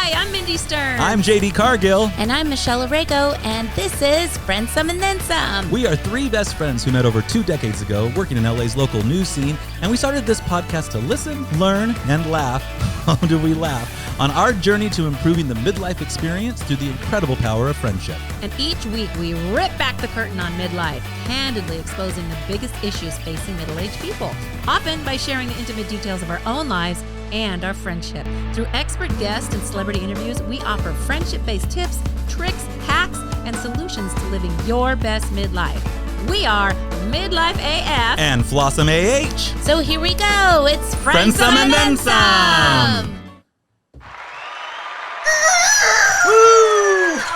Hi, I'm Mindy Stern. I'm JD Cargill. And I'm Michelle Arago, and this is Friendsome and Then Some. We are three best friends who met over 2 decades ago working in LA's local news scene, and we started this podcast to listen, learn, and laugh. Oh, do we laugh? On our journey to improving the midlife experience through the incredible power of friendship. And each week we rip back the curtain on midlife, candidly exposing the biggest issues facing middle-aged people, often by sharing the intimate details of our own lives and our friendship. Through expert guests and celebrity interviews, we offer friendship-based tips, tricks, hacks, and solutions to living your best midlife. We are Midlife AF And Flossum AH. So here we go. It's Friendsome and Then Some.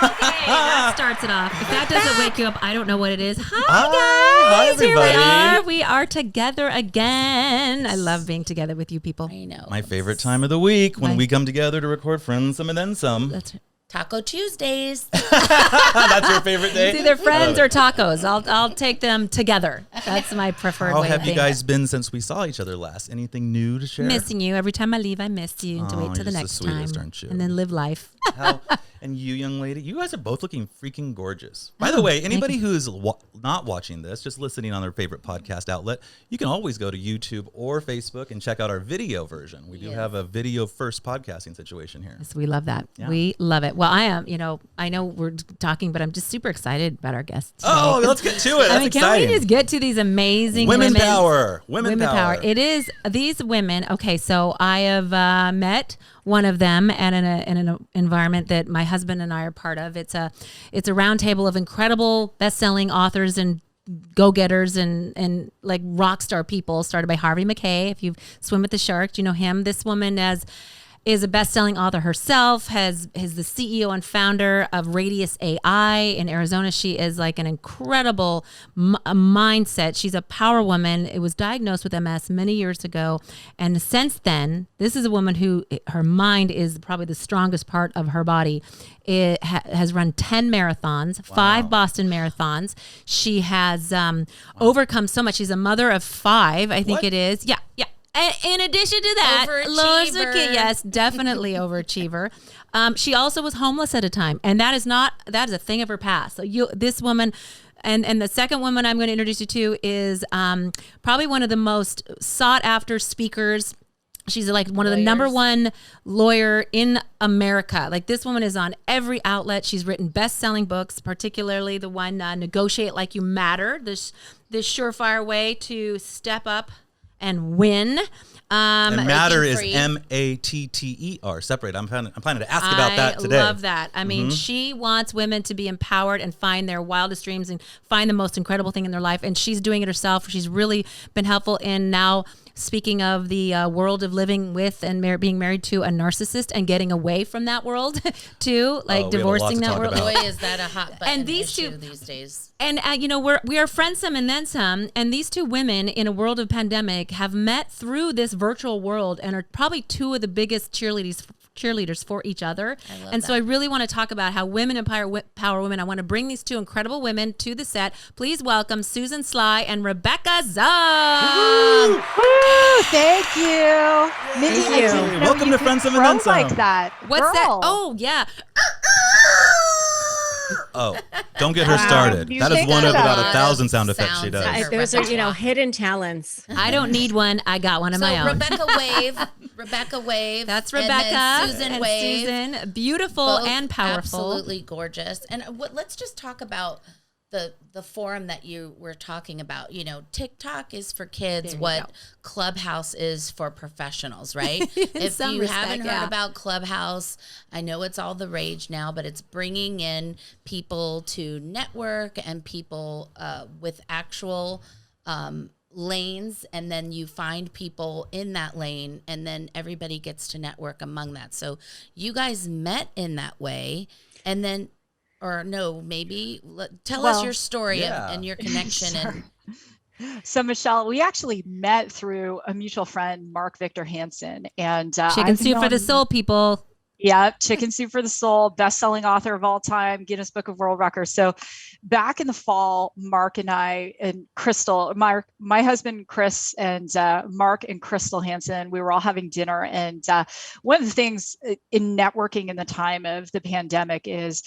Okay, that starts it off. If that doesn't wake you up, I don't know what it is. Hi, guys. Hi, everybody. Here we are. We are together again. I love being together with you people. I know. My favorite time of the week when we come together to record Friendsome and Then Some. That's Taco Tuesdays. That's your favorite day? It's either friends or tacos. I'll take them together. That's my preferred How way. have you guys been since we saw each other last? Anything new to share? Missing you. Every time I leave, I miss you. And to wait till the you're next the sweetest, time. aren't you? And then live life. And you, young lady, you guys are both looking freaking gorgeous. By the way, anybody who's not watching this, just listening on their favorite podcast outlet, you can always go to YouTube or Facebook and check out our video version. We do have a video first podcasting situation here. Yes, we love that. Yeah. We love it. Well, I am, I know we're talking, but I'm just super excited about our guests today. Oh, let's get to it. That's can't exciting. we just get to these amazing Women power. Women power. It is these women. Okay, so I have met one of them and in an environment that my husband and I are part of. It's a round table of incredible best-selling authors and go-getters and like rock star people, started by Harvey McKay. If you swim with the shark, you know him. This woman is a best-selling author herself, is the CEO and founder of Radius AI in Arizona. She is like an incredible mindset. She's a power woman. It was diagnosed with MS many years ago. And since then, this is a woman who, her mind is probably the strongest part of her body. It has run 10 marathons, 5 Boston marathons. She has overcome so much. She's a mother of 5, I think it is. Yeah. In addition to that, yes, definitely overachiever. She also was homeless at a time, and that is a thing of her past. So this woman, and the second woman I'm going to introduce you to is probably one of the most sought after speakers. She's like one of the number one lawyer in America. Like this woman is on every outlet. She's written best-selling books, particularly the one "Negotiate Like You Matter." This surefire way to step up and win. And matter is MATTER. Separate. I'm planning to ask about that today. I love that. I mean, she wants women to be empowered and find their wildest dreams and find the most incredible thing in their life. And she's doing it herself. She's really been helpful in now speaking of the world of living with and being married to a narcissist and getting away from that world too, like divorcing that world. Boy, is that a hot button and these issue two these days. And we are Friendsome and Then Some, and these two women in a world of pandemic have met through this virtual world and are probably two of the biggest cheerleaders for each other. So I really want to talk about how women empower women. I want to bring these two incredible women to the set. Please welcome Susan Sly and Rebecca Zung. Woo, thank you. Mindy, I didn't know Welcome you to could Friendsome and crow Then Some. like that. What's Girl. that? Oh, yeah. Oh, don't get her started. You That is take one of that about out. 1,000 sound effects she Sounds does. like Those are, hidden talents. I don't need one. I got one of my own. Rebecca wave. That's and Rebecca. then Susan and wave. Susan, beautiful Both and powerful. Absolutely gorgeous. And let's just talk about the forum that you were talking about. TikTok is for kids what Clubhouse is for professionals, right? If you haven't heard about Clubhouse, I know it's all the rage now, but it's bringing in people to network and people with actual lanes, and then you find people in that lane, and then everybody gets to network among that. So you guys met in that way, and then tell us your story and your connection. Sure. So Michelle, we actually met through a mutual friend, Mark Victor Hansen, and Chicken soup for the soul, people. Yeah, Chicken Soup for the Soul, best-selling author of all time, Guinness Book of World Records. So back in the fall, Mark and I and Crystal, my husband Chris and Mark and Crystal Hansen, we were all having dinner. And one of the things in networking in the time of the pandemic is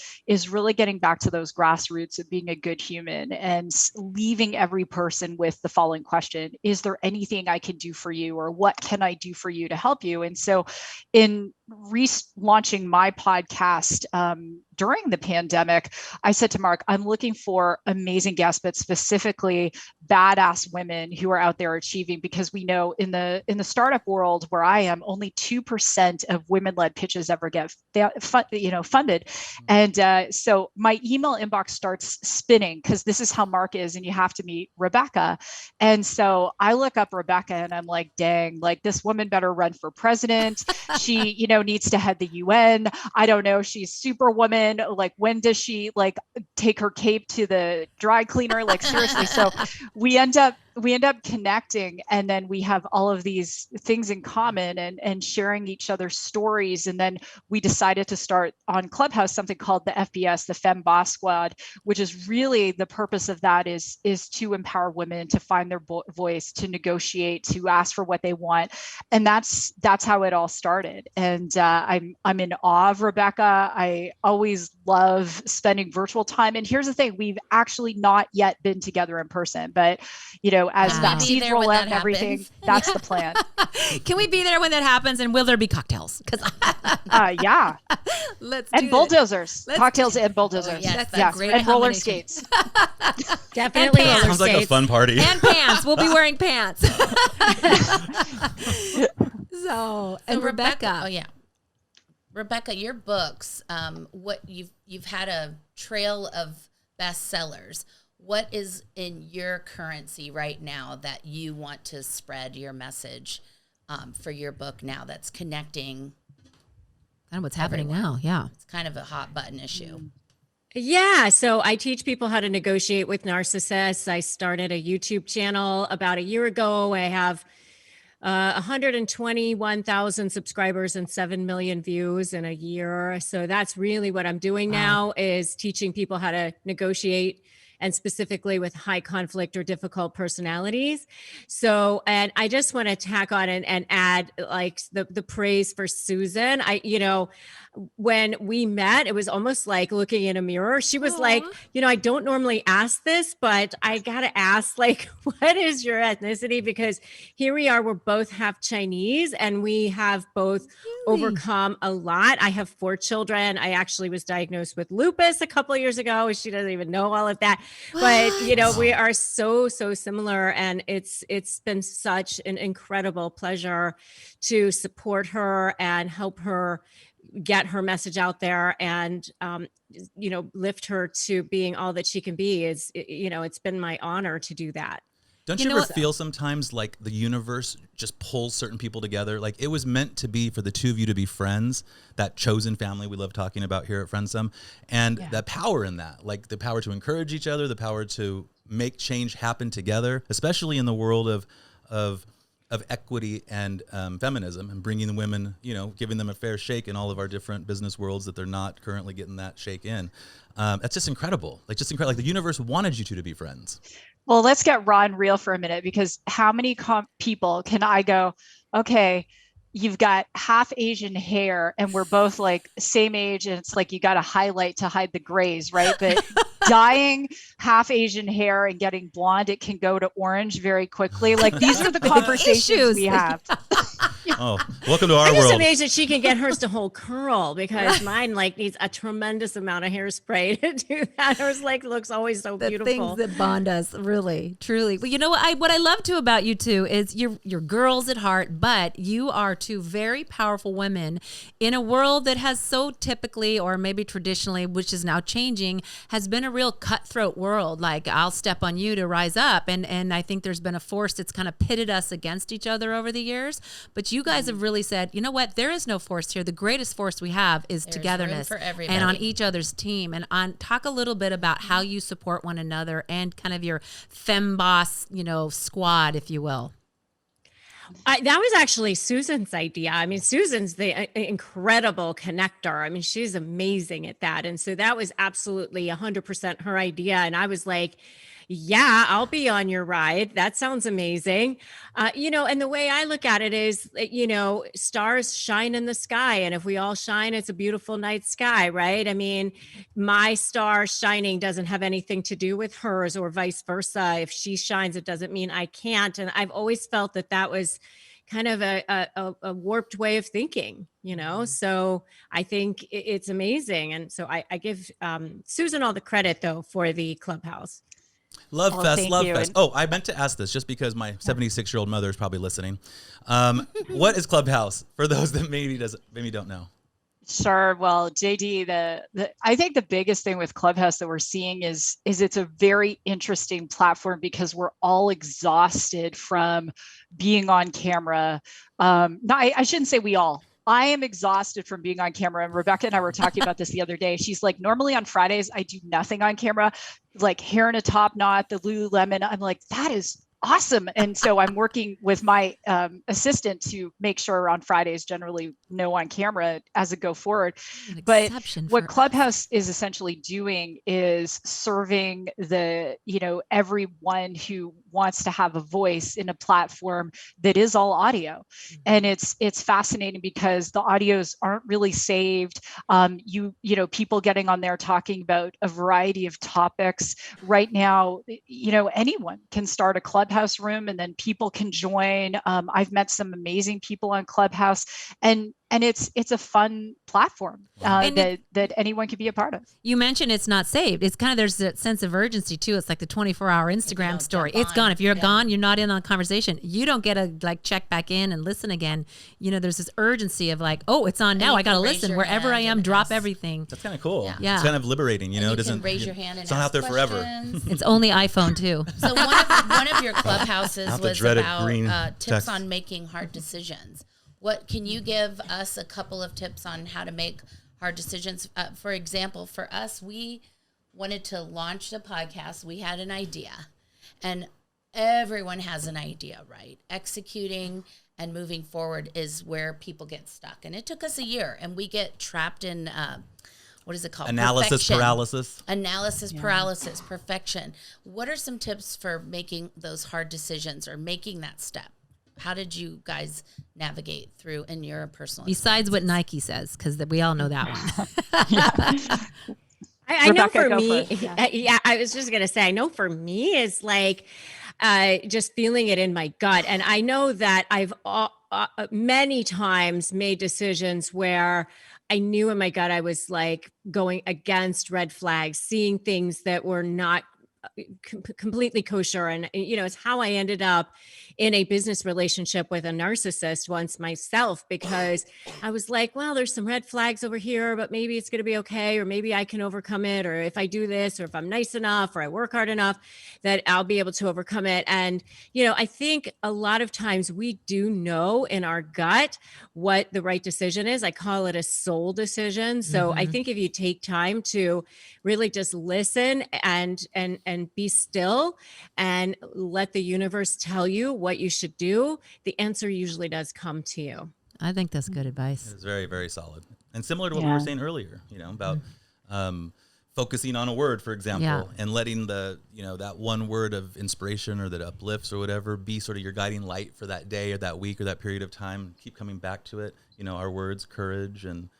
really getting back to those grassroots of being a good human and leaving every person with the following question: is there anything I can do for you, or what can I do for you to help you? And so in relaunching my podcast during the pandemic, I said to Mark, I'm looking for amazing guests, but specifically badass women who are out there achieving, because we know in the startup world where I am, only 2% of women-led pitches ever get funded. And so my email inbox starts spinning, because this is how Mark is, and you have to meet Rebecca. And so I look up Rebecca and I'm like, dang, like this woman better run for president. She, needs to head the UN. I don't know. She's superwoman. Like, when does she like take her cape to the dry cleaner? Like, seriously. So we end up connecting, and then we have all of these things in common and sharing each other's stories. And then we decided to start on Clubhouse something called the FBS, the Femme Boss Squad, which is really the purpose of that is to empower women to find their voice, to negotiate, to ask for what they want. And that's how it all started. And I'm in awe of Rebecca. I always love spending virtual time. And here's the thing: we've actually not yet been together in person, but as vaccines roll out and everything, that's the plan. Can we be there when that happens? And will there be cocktails? Yeah. Let's and bulldozers, cocktails and bulldozers. Oh, yes, yeah, great and roller skates. Definitely. And sounds like a fun party. And pants. We'll be wearing pants. So Rebecca. Oh yeah. Rebecca, your books, what you've had a trail of bestsellers. What is in your currency right now that you want to spread your message for your book now that's connecting? And what's happening now? Yeah. It's kind of a hot button issue. Yeah. So I teach people how to negotiate with narcissists. I started a YouTube channel about a year ago. I have 121,000 subscribers and 7 million views in a year. So that's really what I'm doing now, is teaching people how to negotiate, and specifically with high conflict or difficult personalities. So, and I just want to tack on and add like the praise for Susan. When we met, it was almost like looking in a mirror. She was like, I don't normally ask this, but I got to ask, like, what is your ethnicity? Because here we are, we're both half Chinese, and we have both overcome a lot. I have 4 children. I actually was diagnosed with lupus a couple of years ago. She doesn't even know all of that. But, we are so similar. And it's been such an incredible pleasure to support her and help her get her message out there and, lift her to being all that she can be. It's been my honor to do that. Don't you ever feel sometimes like the universe just pulls certain people together? Like it was meant to be for the two of you to be friends, that chosen family we love talking about here at Friendsome, and the power in that, like the power to encourage each other, the power to make change happen together, especially in the world of equity and feminism, and bringing the women, giving them a fair shake in all of our different business worlds that they're not currently getting that shake in. That's just incredible. Like the universe wanted you two to be friends. Well, let's get raw and real for a minute, because how many people can I go, okay, you've got half Asian hair and we're both like same age, and it's like you got to highlight to hide the grays, right? But dyeing half Asian hair and getting blonde, it can go to orange very quickly. Like these are the conversations we have. Oh, welcome to our world. I'm just amazed that she can get hers to whole curl, because mine needs a tremendous amount of hairspray to do that. Hers looks always so beautiful. The things that bond us, really, truly. Well, you know what I love too about you two is you're girls at heart, but you are two very powerful women in a world that has so typically, or maybe traditionally, which is now changing, has been a real cutthroat world. Like, I'll step on you to rise up, and I think there's been a force that's kind of pitted us against each other over the years. But you guys have really said, you know what? There is no force here. The greatest force we have is togetherness and on each other's team. And talk a little bit about how you support one another and kind of your femme boss, squad, if you will. That was actually Susan's idea. I mean, Susan's the incredible connector. I mean, she's amazing at that. And so that was absolutely 100% her idea. And I was like, yeah, I'll be on your ride. That sounds amazing. And the way I look at it is, stars shine in the sky. And if we all shine, it's a beautiful night sky, right? I mean, my star shining doesn't have anything to do with hers or vice versa. If she shines, it doesn't mean I can't. And I've always felt that was kind of a warped way of thinking, So I think it's amazing. And so I give Susan all the credit, though, for the Clubhouse. Love Fest. Oh, I meant to ask this just because my 76-year-old mother is probably listening. What is Clubhouse for those that maybe don't know? Sure. Well, JD, I think the biggest thing with Clubhouse that we're seeing is it's a very interesting platform because we're all exhausted from being on camera. No, I shouldn't say we all. I am exhausted from being on camera. And Rebecca and I were talking about this the other day. She's like, normally on Fridays, I do nothing on camera, like hair in a top knot, the Lululemon. I'm like, that is awesome. And so I'm working with my assistant to make sure on Fridays, generally no on camera as it go forward. But what Clubhouse is essentially doing is serving everyone who wants to have a voice in a platform that is all audio. And it's fascinating because the audios aren't really saved. People getting on there talking about a variety of topics. Right now, anyone can start a Clubhouse room and then people can join. I've met some amazing people on Clubhouse, and it's a fun platform that anyone can be a part of. You mentioned it's not saved. It's kind of, there's a sense of urgency too. It's like the 24-hour Instagram story. It's gone. If you're gone, you're not in on the conversation. You don't get to check back in and listen again. There's this urgency of oh, it's on now. I got to listen wherever I am, drop everything. That's kind of cool. Yeah. It's kind of liberating, you can raise your hand and it's not out there forever. It's only iPhone too. So one of your Clubhouses was about tips on making hard decisions. What can you give us a couple of tips on how to make hard decisions? For example, for us, we wanted to launch the podcast. We had an idea, and everyone has an idea, right? Executing and moving forward is where people get stuck. And it took us a year, and we get trapped in, what is it called? Analysis paralysis. Paralysis, perfection. What are some tips for making those hard decisions or making that step? How did you guys navigate through in your personal besides what Nike says, because we all know that one. I know for me, I was just going to say, I know for me is just feeling it in my gut. And I know that I've many times made decisions where I knew in my gut I was going against red flags, seeing things that were not completely kosher. And, it's how I ended up in a business relationship with a narcissist once myself, because I was like, well, there's some red flags over here, but maybe it's going to be okay. Or maybe I can overcome it. Or if I do this, or if I'm nice enough, or I work hard enough, that I'll be able to overcome it. And, I think a lot of times we do know in our gut what the right decision is. I call it a soul decision. So I think if you take time to really just listen and be still and let the universe tell you what you should do, the answer usually does come to you. I think that's good advice. It's very, very solid. And similar to what we were saying earlier, about focusing on a word, for example, and letting that one word of inspiration or that uplifts or whatever be sort of your guiding light for that day or that week or that period of time. Keep coming back to it. Our words, courage, and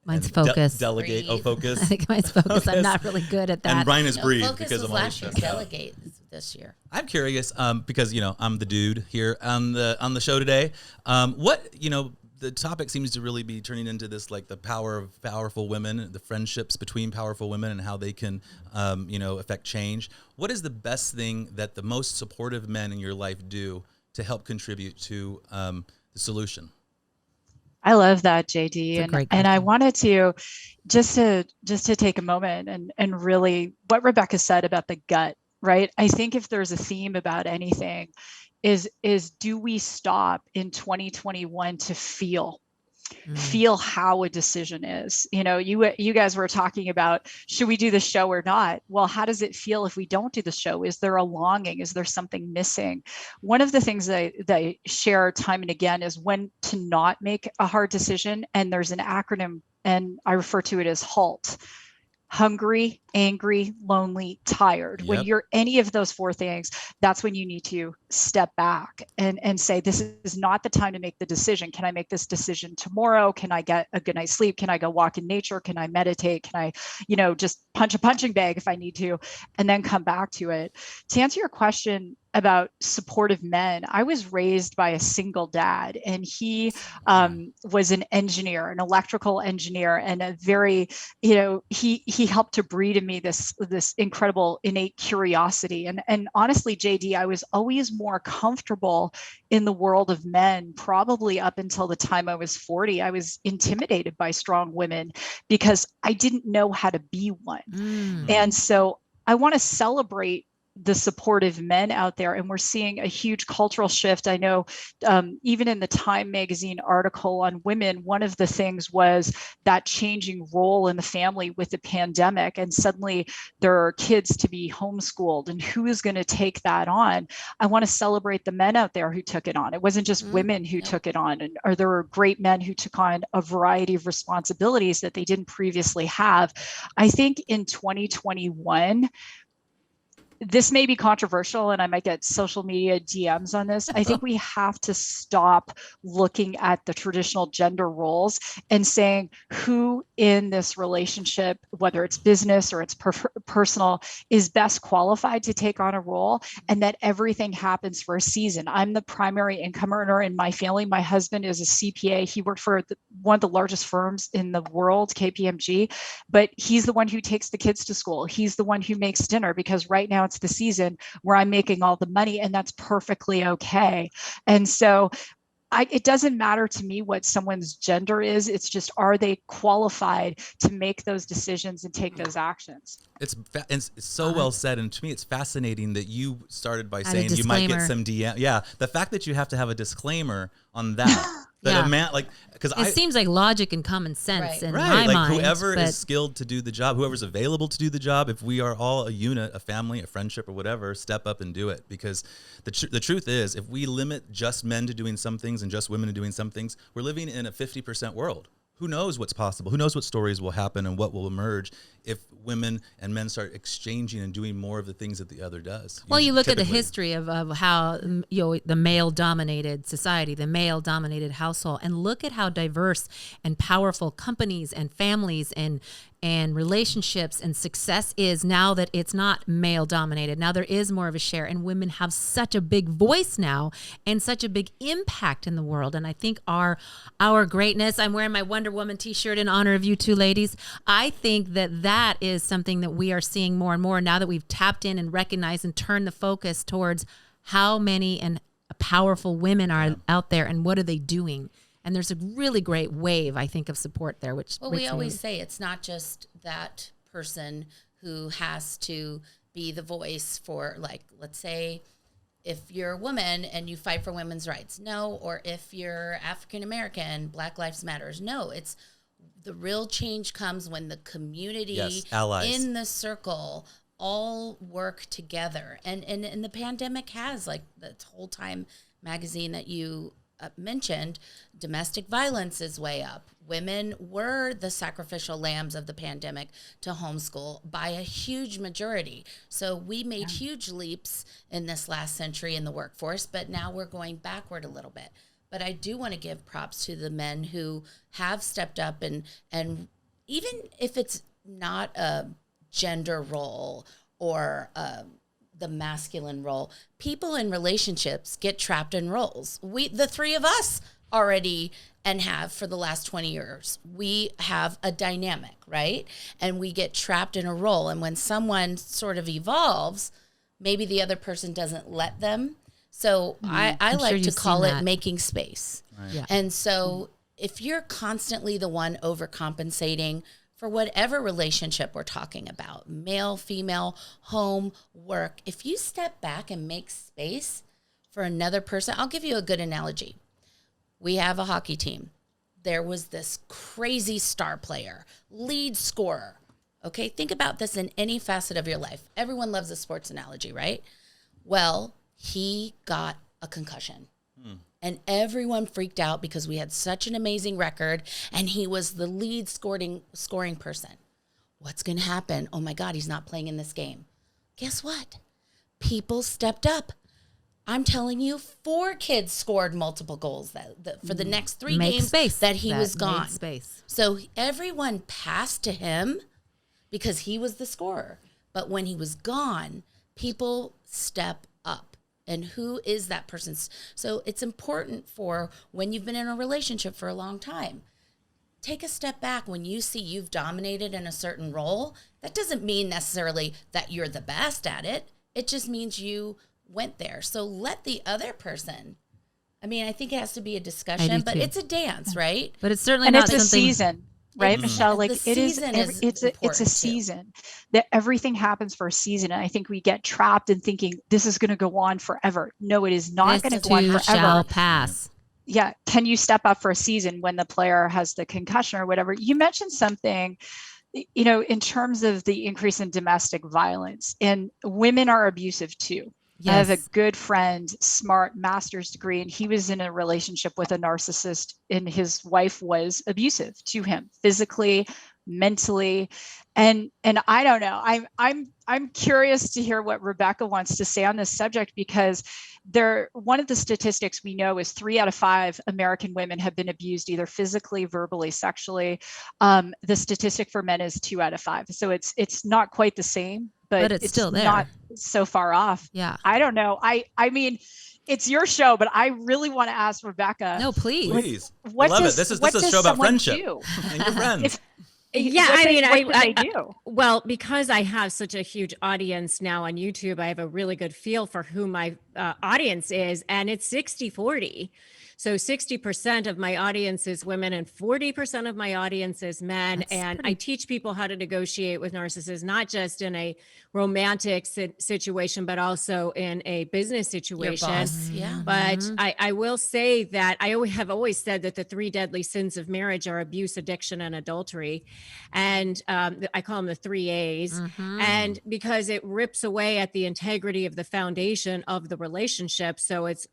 mine's focus. Delegate. Breathe. Focus. I think mine's focus. I'm not really good at that. And Brian is breathe focus because was I'm last year. always Delegate this year. I'm curious because I'm the dude here on the show today. The topic seems to really be turning into this the power of powerful women, the friendships between powerful women, and how they can affect change. What is the best thing that the most supportive men in your life do to help contribute to the solution? I love that, JD. And I wanted to just to take a moment and really what Rebecca said about the gut, right? I think if there's a theme about anything is do we stop in 2021 to feel? feel how a decision is. You guys were talking about, should we do the show or not? Well, how does it feel if we don't do the show? Is there a longing? Is there something missing? One of the things that I share time and again is when to not make a hard decision. And there's an acronym, and I refer to it as HALT. Hungry, angry, lonely, tired. Yep. When you're any of those four things, that's when you need to step back and say, this is not the time to make the decision. Can I make this decision tomorrow? Can I get a good night's sleep? Can I go walk in nature? Can I meditate? Can I, just punch a punching bag if I need to, and then come back to it? To answer your question about supportive men, I was raised by a single dad, and he was an engineer, an electrical engineer, and a very, he helped to breed in me this incredible innate curiosity. And honestly, JD, I was always more comfortable in the world of men, probably up until the time I was 40. I was intimidated by strong women because I didn't know how to be one. And so I want to celebrate the supportive men out there. And we're seeing a huge cultural shift. I know even in the Time magazine article on women, one of the things was that changing role in the family with the pandemic. And suddenly there are kids to be homeschooled, and who is going to take that on? I want to celebrate the men out there who took it on. It wasn't just women who took it on, or there were great men who took on a variety of responsibilities that they didn't previously have. I think in 2021, this may be controversial, and I might get social media DMs on this. I think we have to stop looking at the traditional gender roles and saying who in this relationship, whether it's business or it's personal, is best qualified to take on a role, and that everything happens for a season. I'm the primary income earner in my family. My husband is a CPA. He worked for one of the largest firms in the world, KPMG, but he's the one who takes the kids to school. He's the one who makes dinner, because right now it's the season where I'm making all the money, and that's perfectly okay. And so it doesn't matter to me what someone's gender is. It's just, are they qualified to make those decisions and take those actions? It's so well said. And to me, it's fascinating that you started by saying you might get some DM. Yeah. The fact that you have to have a disclaimer on that. A man, because it seems like logic and common sense in my like mind. Whoever is skilled to do the job, whoever's available to do the job, if we are all a unit, a family, a friendship, or whatever, step up and do it. Because the truth is, if we limit just men to doing some things and just women to doing some things, we're living in a 50% world. Who knows what's possible? Who knows what stories will happen and what will emerge if women and men start exchanging and doing more of the things that the other does? Well, you look at the history of how the male-dominated society, the male-dominated household, and look at how diverse and powerful companies and families and relationships and success is now that it's not male dominated. Now there is more of a share, and women have such a big voice now and such a big impact in the world. And I think our greatness, I'm wearing my Wonder Woman t-shirt in honor of you two ladies. I think that is something that we are seeing more and more now that we've tapped in and recognized and turned the focus towards how many and powerful women are out there and what are they doing. And there's a really great wave, I think, of support there. We always say it's not just that person who has to be the voice for, like, let's say if you're a woman and you fight for women's rights, no. Or if you're African American, Black Lives Matters, no. It's the real change comes when the community in the circle all work together. And the pandemic has, like the whole Time magazine that you mentioned, domestic violence is way up. Women were the sacrificial lambs of the pandemic to homeschool by a huge majority. So we made huge leaps in this last century in the workforce, but now we're going backward a little bit. But I do want to give props to the men who have stepped up and even if it's not a gender role or the masculine role, people in relationships get trapped in roles. The three of us already and have for the last 20 years. We have a dynamic, right? And we get trapped in a role. And when someone sort of evolves, maybe the other person doesn't let them. So I like to call it making space. Right. Yeah. And so if you're constantly the one overcompensating for whatever relationship we're talking about, male, female, home, work, if you step back and make space for another person, I'll give you a good analogy. We have a hockey team. there was this crazy star player, lead scorer. Okay, think about this in any facet of your life. Everyone loves a sports analogy, right? Well, he got a concussion. And everyone freaked out because we had such an amazing record and he was the lead scoring person. What's going to happen? Oh my God, he's not playing in this game. Guess what? People stepped up. I'm telling you, 4 kids scored multiple goals for the next 3 games that he was gone. So everyone passed to him because he was the scorer. But when he was gone, people step up. And who is that person? So it's important for when you've been in a relationship for a long time. Take a step back when you see you've dominated in a certain role. That doesn't mean necessarily that you're the best at it. It just means you went there. So let the other person, I mean, I think it has to be a discussion, but it's a dance, right? But it's certainly and not it's a something... season. Right, Michelle? Like it is, it's a season that everything happens for a season. And I think we get trapped in thinking this is going to go on forever. No, it is not going to go on forever. Shall pass. Yeah. Can you step up for a season when the player has the concussion or whatever? You mentioned something, you know, in terms of the increase in domestic violence, and women are abusive too. Yes. I have a good friend, smart, master's degree, and he was in a relationship with a narcissist, and his wife was abusive to him physically, mentally, and I don't know. I'm curious to hear what Rebecca wants to say on this subject, because one of the statistics we know is 3 out of 5 American women have been abused either physically, verbally, sexually. The statistic for men is 2 out of 5. So it's not quite the same, but it's still there. Not so far off. Yeah. I don't know. I mean, it's your show, but I really want to ask Rebecca. No, please. Please. I love it. This is a show about friendship and your friends. Yeah, I do. Well, because I have such a huge audience now on YouTube, I have a really good feel for who my audience is, and it's 60-40. So 60% of my audience is women and 40% of my audience is men. I teach people how to negotiate with narcissists, not just in a romantic situation, but also in a business situation. Your boss, yeah. But I will say that I have always said that the 3 deadly sins of marriage are abuse, addiction, and adultery. And I call them the 3 A's. And because it rips away at the integrity of the foundation of the relationship. So it's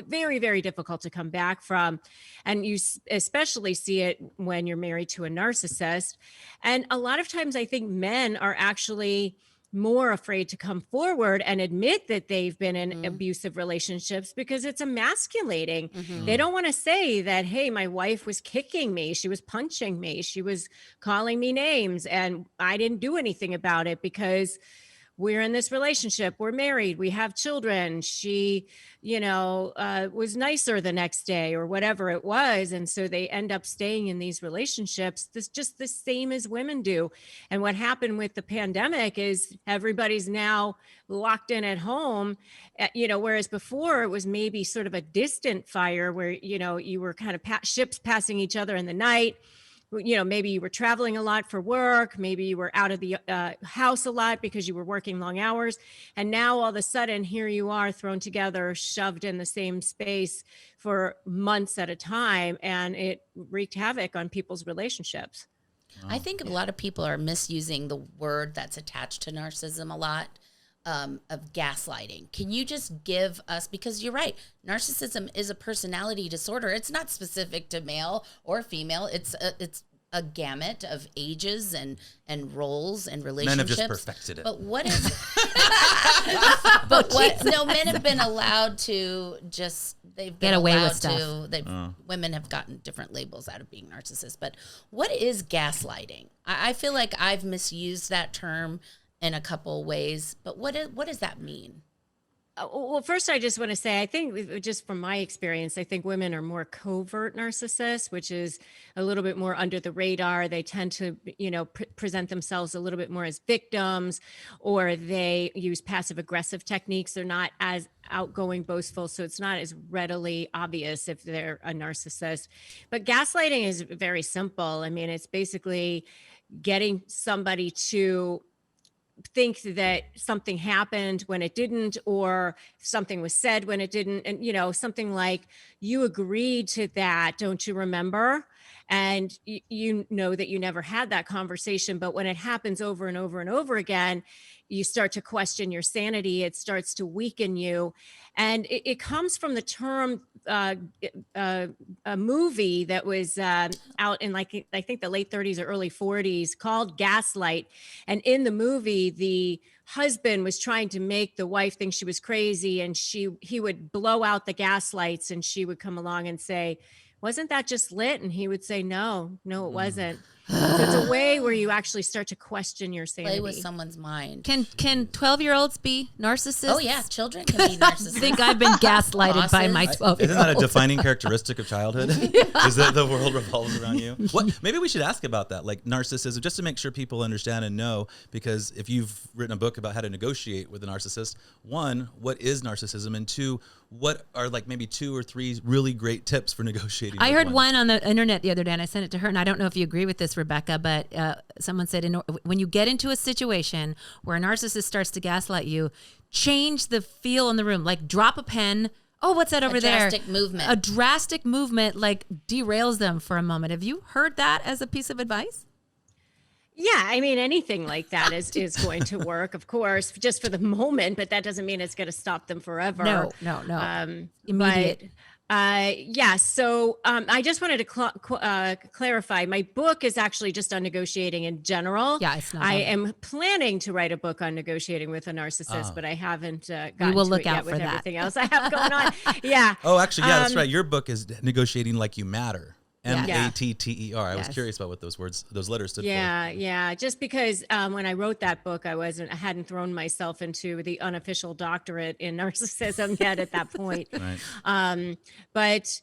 very, very difficult to come back from. And you especially see it when you're married to a narcissist. And a lot of times I think men are actually more afraid to come forward and admit that they've been in abusive relationships because it's emasculating. They don't want to say that, hey, my wife was kicking me. She was punching me. She was calling me names and I didn't do anything about it because we're in this relationship. We're married. We have children. She, was nicer the next day or whatever it was. And so they end up staying in these relationships. This just the same as women do. And what happened with the pandemic is everybody's now locked in at home, whereas before it was maybe sort of a distant fire where, you were kind of ships passing each other in the night. Maybe you were traveling a lot for work. Maybe you were out of the house a lot because you were working long hours. And now all of a sudden, here you are thrown together, shoved in the same space for months at a time. And it wreaked havoc on people's relationships. I think a lot of people are misusing the word that's attached to narcissism a lot. Of gaslighting. Can you just give us, because you're right, narcissism is a personality disorder. It's not specific to male or female. It's a gamut of ages and roles and relationships. Men have just perfected it. But what is men have been allowed to get away with stuff. Women have gotten different labels out of being narcissists. But what is gaslighting? I feel like I've misused that term in a couple ways, but what does that mean? Well, first, I just want to say, I think just from my experience, I think women are more covert narcissists, which is a little bit more under the radar. They tend to, present themselves a little bit more as victims, or they use passive aggressive techniques. They're not as outgoing, boastful, so it's not as readily obvious if they're a narcissist. But gaslighting is very simple. I mean, it's basically getting somebody to think that something happened when it didn't, or something was said when it didn't. And, something like, you agreed to that, don't you remember? And you know that you never had that conversation. But when it happens over and over and over again, you start to question your sanity. It starts to weaken you. And it comes from the term, a movie that was out in I think the late 30s or early 40s called Gaslight. And in the movie, the husband was trying to make the wife think she was crazy, and he would blow out the gas lights, and she would come along and say, wasn't that just lit? And he would say, no, it wasn't. So it's a way where you actually start to question your sanity. Play with someone's mind. Can 12-year-olds be narcissists? Oh yeah, children can be narcissists. I think I've been gaslighted by my 12-year-old. Isn't that a defining characteristic of childhood? Is that the world revolves around you? Maybe we should ask about that, like narcissism, just to make sure people understand and know, because if you've written a book about how to negotiate with a narcissist, one, what is narcissism? And two, what are like maybe 2 or 3 really great tips for negotiating? I heard one on the internet the other day, and I sent it to her, and I don't know if you agree with this, Rebecca, but someone said, when you get into a situation where a narcissist starts to gaslight you, change the feel in the room, like drop a pen. Oh, what's that over there? Movement. A drastic movement like derails them for a moment. Have you heard that as a piece of advice? Yeah, I mean, anything like that is going to work, of course, just for the moment, but that doesn't mean it's going to stop them forever. No. Immediate. Yeah. So I just wanted to clarify. My book is actually just on negotiating in general. Yeah, it's not. I am planning to write a book on negotiating with a narcissist, but I haven't gotten will to look it out yet for with that. everything else I have going on. Yeah. Oh, actually, yeah, that's right. Your book is Negotiating Like You Matter. Yeah. MATTER. I was Yes. curious about what those letters stood for. Yeah. Just because when I wrote that book, I hadn't thrown myself into the unofficial doctorate in narcissism yet at that point. Right. But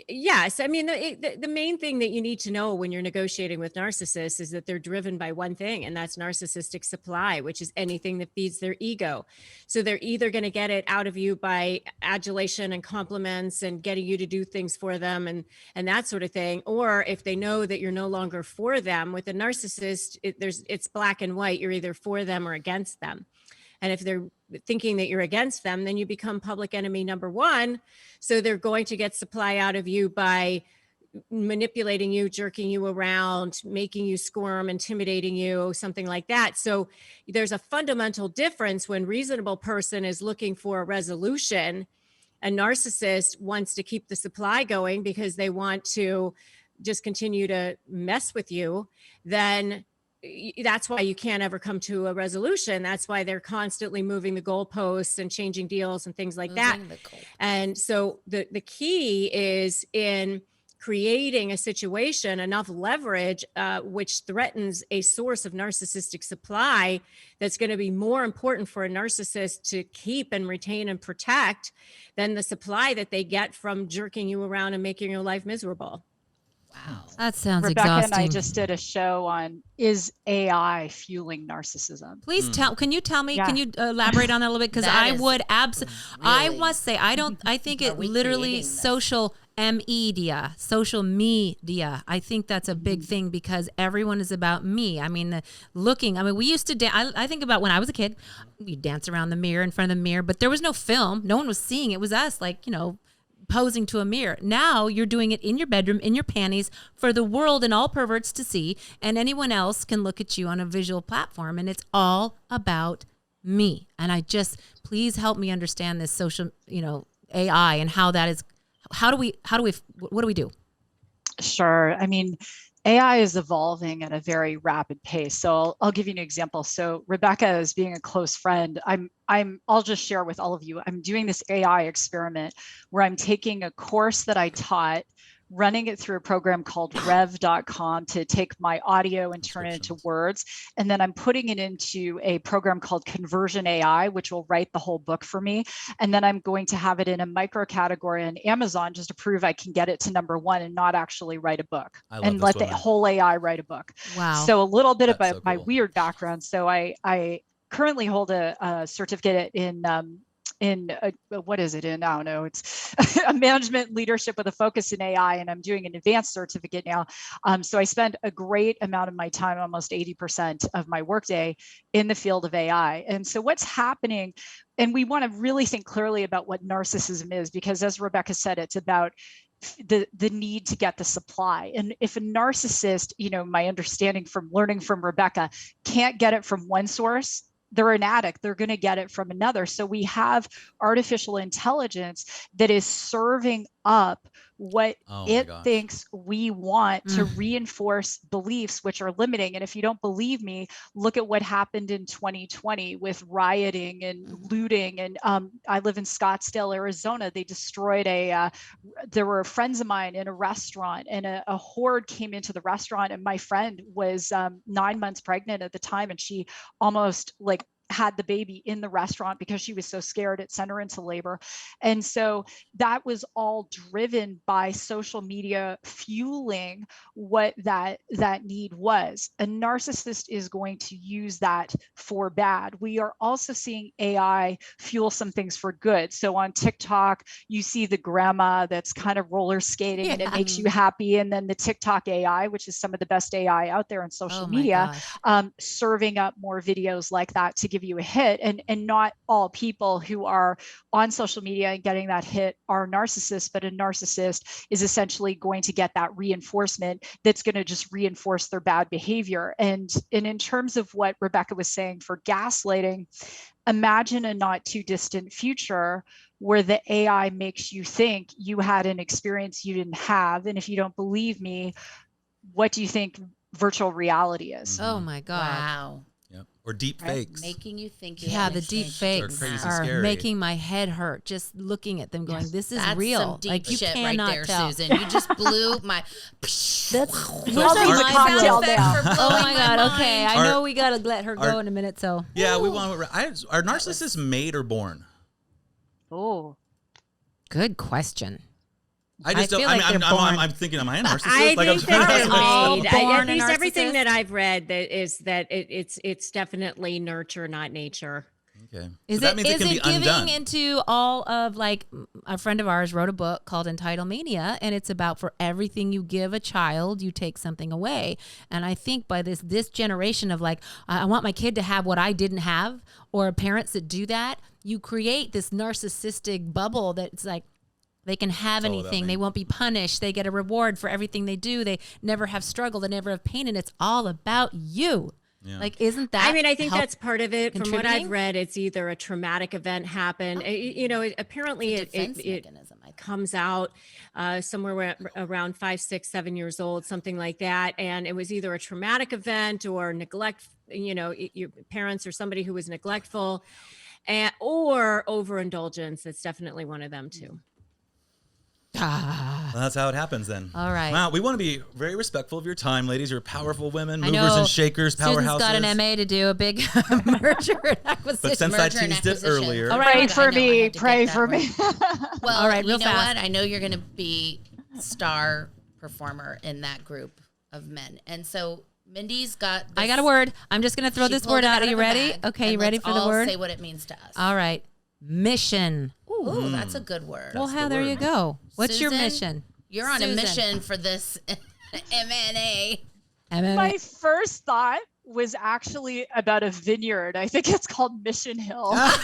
yes, I mean, the main thing that you need to know when you're negotiating with narcissists is that they're driven by one thing, and that's narcissistic supply, which is anything that feeds their ego. So they're either going to get it out of you by adulation and compliments and getting you to do things for them and that sort of thing. Or if they know that you're no longer for them, with a narcissist, it's black and white. You're either for them or against them. And if they're thinking that you're against them, then you become public enemy number one. So they're going to get supply out of you by manipulating you, jerking you around, making you squirm, intimidating you, something like that. So there's a fundamental difference when reasonable person is looking for a resolution. A narcissist wants to keep the supply going because they want to just continue to mess with you. Then that's why you can't ever come to a resolution. That's why they're constantly moving the goalposts and changing deals and things like that. And so the key is in creating a situation, enough leverage, which threatens a source of narcissistic supply that's going to be more important for a narcissist to keep and retain and protect than the supply that they get from jerking you around and making your life miserable. Wow. That sounds Rebecca exhausting. and I just did a show on, is AI fueling narcissism? Please can you tell me, Yeah. can you elaborate on that a little bit? Because That I is would I really- must say, I think Are it we literally creating this? social media, I think that's a big thing because everyone is about me. I mean, we used to, I think about when I was a kid, we dance around the mirror in front of the mirror, but there was no film. No one was seeing. It was us, like, posing to a mirror. Now you're doing it in your bedroom, in your panties, for the world and all perverts to see, and anyone else can look at you on a visual platform, and it's all about me. And please help me understand this social, AI and how that is. What do we do? Sure. I mean, AI is evolving at a very rapid pace. So I'll give you an example. So Rebecca, as being a close friend, I'll just share with all of you, I'm doing this AI experiment where I'm taking a course that I taught, running it through a program called rev.com to take my audio and turn it into words. And then I'm putting it into a program called Conversion AI, which will write the whole book for me. And then I'm going to have it in a micro category on Amazon just to prove I can get it to number 1 and not actually write a book and let the whole AI write a book. Wow. So a little bit That's about so my cool. weird background. So I currently hold a certificate in what is it in? I don't know. It's a management leadership with a focus in AI, and I'm doing an advanced certificate now. So I spend a great amount of my time, almost 80% of my workday, in the field of AI. And so what's happening, and we want to really think clearly about what narcissism is, because as Rebecca said, it's about the need to get the supply. And if a narcissist, my understanding from learning from Rebecca, can't get it from one source, they're an addict, they're going to get it from another. So we have artificial intelligence that is serving up what it thinks we want to reinforce beliefs which are limiting. And if you don't believe me, look at what happened in 2020 with rioting and looting. And I live in Scottsdale, Arizona. They destroyed there were friends of mine in a restaurant, and a horde came into the restaurant, and my friend was 9 months pregnant at the time, and she almost had the baby in the restaurant because she was so scared it sent her into labor. And so that was all driven by social media fueling what that need was. A narcissist is going to use that for bad. We are also seeing AI fuel some things for good. So on TikTok, you see the grandma that's kind of roller skating and it makes you happy. And then the TikTok AI, which is some of the best AI out there on social media, serving up more videos like that to give you a hit. And not all people who are on social media and getting that hit are narcissists, but a narcissist is essentially going to get that reinforcement that's going to just reinforce their bad behavior. And in terms of what Rebecca was saying for gaslighting, imagine a not too distant future where the AI makes you think you had an experience you didn't have. And if you don't believe me, what do you think virtual reality is? Oh my God. Wow. Yep. Or deepfakes. Making you think the deepfakes are making my head hurt just looking at them going, this is That's real. some deep you shit cannot right there, tell. Susan. You just blew my cocktail now. Oh my God. Okay. I know we got to let her go in a minute. So yeah, we want. Are narcissists made or born? Oh, good question. I just don't. I'm thinking, am I a narcissist? I think that they're all made. born At least a everything narcissist? that I've read it's definitely nurture, not nature. Okay. Is so that it, means is it can it be giving undone. into all of a friend of ours wrote a book called Entitlemania, and it's about for everything you give a child, you take something away. And I think by this generation of I want my kid to have what I didn't have, or parents that do that, you create this narcissistic bubble that's they can have anything. They won't be punished. They get a reward for everything they do. They never have struggle. They never have pain. And it's all about you. Yeah. Isn't that? I mean, I think that's part of it. From what I've read, it's either a traumatic event happened. Apparently it comes out somewhere around 5, 6, 7 years old, something like that. And it was either a traumatic event or neglect, your parents or somebody who was neglectful, or overindulgence. It's definitely one of them too. Well, that's how it happens then. All right. Wow, we want to be very respectful of your time, ladies. You're powerful women, movers and shakers, powerhouses. Susan's got an MA to do a big merger and acquisition. But since I teased it earlier. All right, pray for me. Well, all right, real you know fast. what? I know you're going to be star performer in that group of men. And so Mindy's got this, I got a word. I'm just going to throw this word out. Are you ready? Okay, you ready for the word? Say what it means to us. All right. Mission. Ooh, that's a good word. Well, there you go. What's your mission? You're on a mission for this MNA. My first thought was actually about a vineyard. I think it's called Mission Hill. Get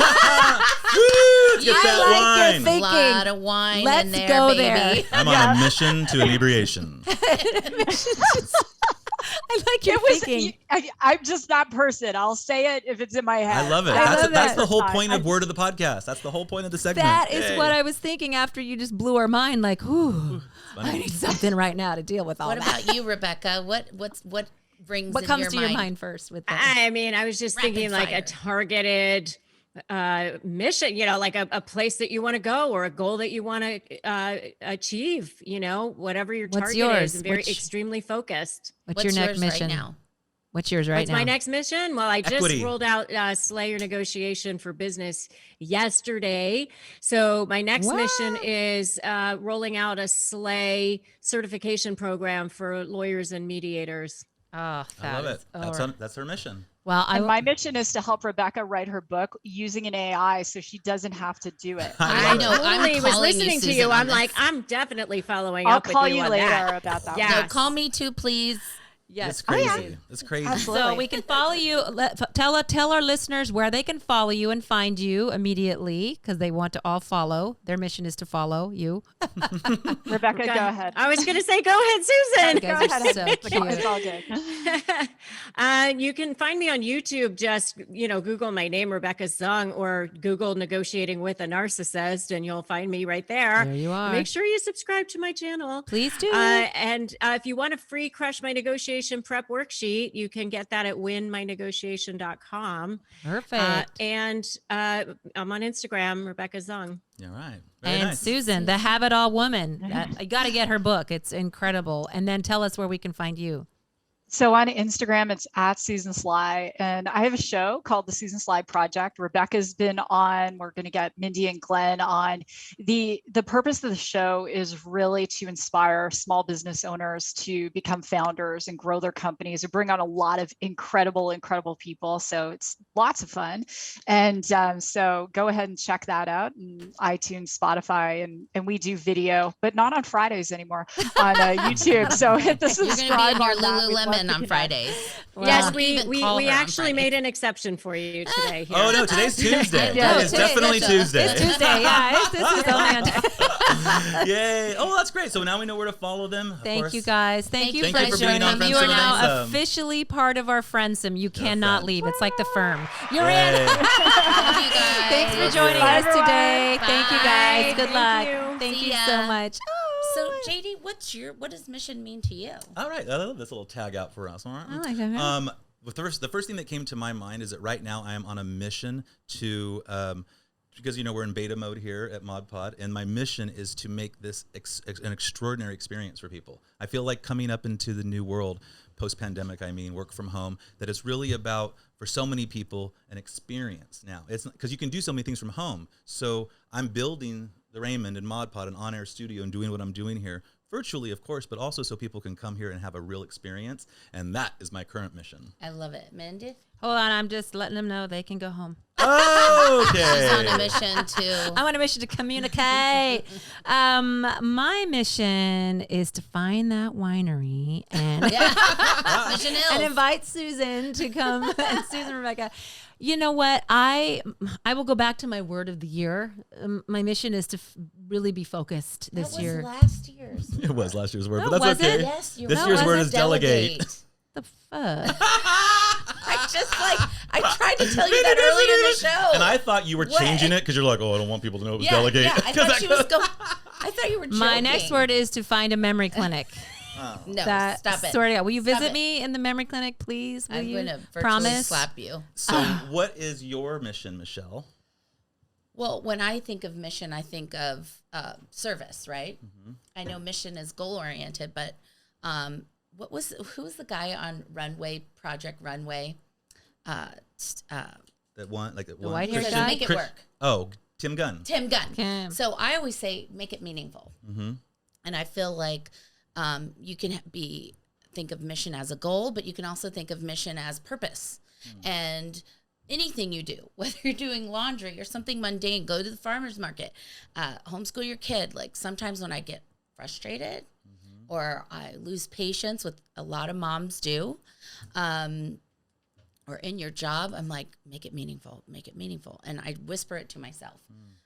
that wine. A lot of wine Let's in there, go baby. there. I'm on a mission to inebriation. I like your thinking. I'm just that person. I'll say it if it's in my head. I love it. That's the whole point of Word of the Podcast. That's the whole point of the segment. That is what I was thinking after you just blew our mind. Ooh, I need something right now to deal with all that. What about you, Rebecca? What brings what comes to your mind first with that? I mean, I was just thinking a targeted mission, a place that you want to go or a goal that you want to achieve, whatever your target is, and very extremely focused. What's your next mission? Right now? What's yours right now? What's my next mission? Well, I Equity. just rolled out Slayer negotiation for business yesterday. So my next mission is rolling out a Slay certification program for lawyers and mediators. Oh, I love it. That's her mission. Well, And my mission is to help Rebecca write her book using an AI so she doesn't have to do it. I know. I was listening to you. I'm this. like, I'm definitely following I'll up with call you you on later that. about that. Yeah. No, call me too, please. Yes. It's crazy. It's crazy. Absolutely. So we can follow you. Tell our listeners where they can follow you and find you immediately because they want to all follow. Their mission is to follow you. Rebecca, go ahead. I was going to say, go ahead, Susan. You guys are so cute. It's all good. You can find me on YouTube. Just, Google my name, Rebecca Zung, or Google negotiating with a narcissist, and you'll find me right there. There you are. Make sure you subscribe to my channel. Please do. And if you want a free Crush My Negotiation prep worksheet, you can get that at winmynegotiation.com. Perfect. And I'm on Instagram, Rebecca Zung. All right. Very And nice. Susan, the Have It All woman. You got to get her book. It's incredible. And then tell us where we can find you. So on Instagram, it's at Susan Sly, and I have a show called the Susan Sly Project. Rebecca's been on. We're going to get Mindy and Glenn on. The purpose of the show is really to inspire small business owners to become founders and grow their companies and bring on a lot of incredible people. So it's lots of fun. And so go ahead and check that out on iTunes, Spotify, and we do video, but not on Fridays anymore on YouTube. So hit the subscribe You're on going that. to be in your Lululemon on Fridays. Well, Yes, even we call her on actually Friday. made an exception for you today. Here. Oh no, today's Tuesday. Yeah, It is today- definitely Tuesday. It's Tuesday. Yeah, this is only on. Yay! Oh, that's great. So now we know where to follow them. Of Thank course. you guys. Thank you Thank you for being on joining. You are Friendsome now and Friendsome. officially part of our Friendsome. You cannot friends. leave. It's like the firm. You're Yay. in. Thank you guys. Thanks for Love joining you. Bye, us today. everyone. Thank you Bye. guys. Good Thank luck. you. Thank See you ya. so much. So, JD, what does mission mean to you? All right, I love this little tag out for us. All right. I like that. The first thing that came to my mind is that right now I am on a mission to, because we're in beta mode here at ModPod, and my mission is to make this an extraordinary experience for people. I feel like coming up into the new world, post-pandemic, work from home, that it's really about, for so many people, an experience now. It's because you can do so many things from home. So I'm building the Raymond and ModPod, an on-air studio, and doing what I'm doing here virtually, of course, but also so people can come here and have a real experience. And that is my current mission. I love it. Mindy? Hold on. I'm just letting them know they can go home. Okay. She's on a mission to... I'm on a mission to communicate. My mission is to find that winery and Mission Hills. and invite Susan to come. And Susan and Rebecca. You know what? I will go back to my word of the year. My mission is to really be focused this that was year. last year's. It was last year's word, No, but that's was it? okay. Yes, you This were. year's It word was is delegate. The fuck? I tried to tell you that earlier in the show. And I thought you were What? changing it because you're like, oh, I don't want people to know it was yeah, delegate. Yeah, I thought she was going. I thought you were joking. My next word is to find a memory clinic. No, That, stop it. Swear to God. Will you Stop visit it. me in the memory clinic, please? Will I'm you going to virtually promise? slap you. So what is your mission, Michelle? Well, when I think of mission, I think of service, right? Mm-hmm. I know mission is goal oriented, but who was the guy on Project Runway? That one, like that The one. white-haired Christian- guy? Make it work. Oh, Tim Gunn. Tim Gunn. Kim. So I always say, make it meaningful. Mm-hmm. And I feel like you can think of mission as a goal, but you can also think of mission as purpose. And anything you do, whether you're doing laundry or something mundane, go to the farmer's market, homeschool your kid. Like sometimes when I get frustrated or I lose patience, with a lot of moms do, or in your job, I'm like, make it meaningful, make it meaningful. And I whisper it to myself.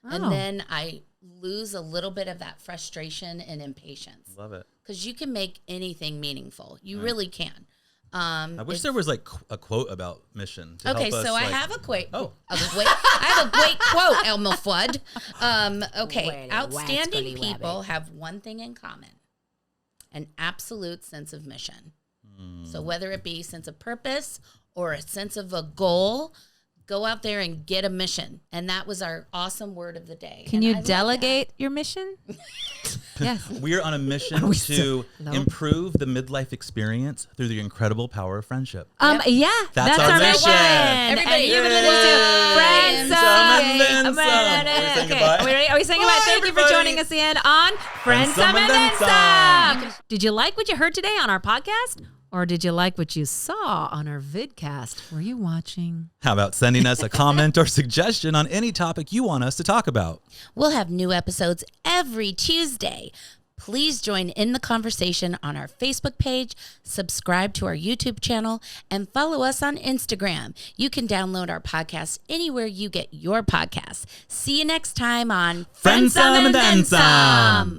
Oh. And then I lose a little bit of that frustration and impatience. Love it. Because you can make anything meaningful. You really can. I wish there was like a quote about mission. To Okay, help us, so I like- have a quote. Oh. I have a great quote, Elma Fudd. Okay, outstanding people have one thing in common: an absolute sense of mission. So whether it be sense of purpose or a sense of a goal, go out there and get a mission. And that was our awesome word of the day. Can And you I love delegate your mission? Yes. We're on a mission we to still- no. improve the midlife experience through the incredible power of friendship. Yeah, That's our mission. Everybody, and you've been yay. listening to Friendsome and Friendsome. then some. Are we saying Okay, goodbye? are we ready? Are we saying goodbye? Bye, Thank you for everybody. joining us in on Friendsome Friendsome and and then then some. Did you like what you heard today on our podcast? Or did you like what you saw on our vidcast? Were you watching? How about sending us a comment or suggestion on any topic you want us to talk about? We'll have new episodes every Tuesday. Please join in the conversation on our Facebook page, subscribe to our YouTube channel, and follow us on Instagram. You can download our podcast anywhere you get your podcasts. See you next time on Friendsome and Then Some.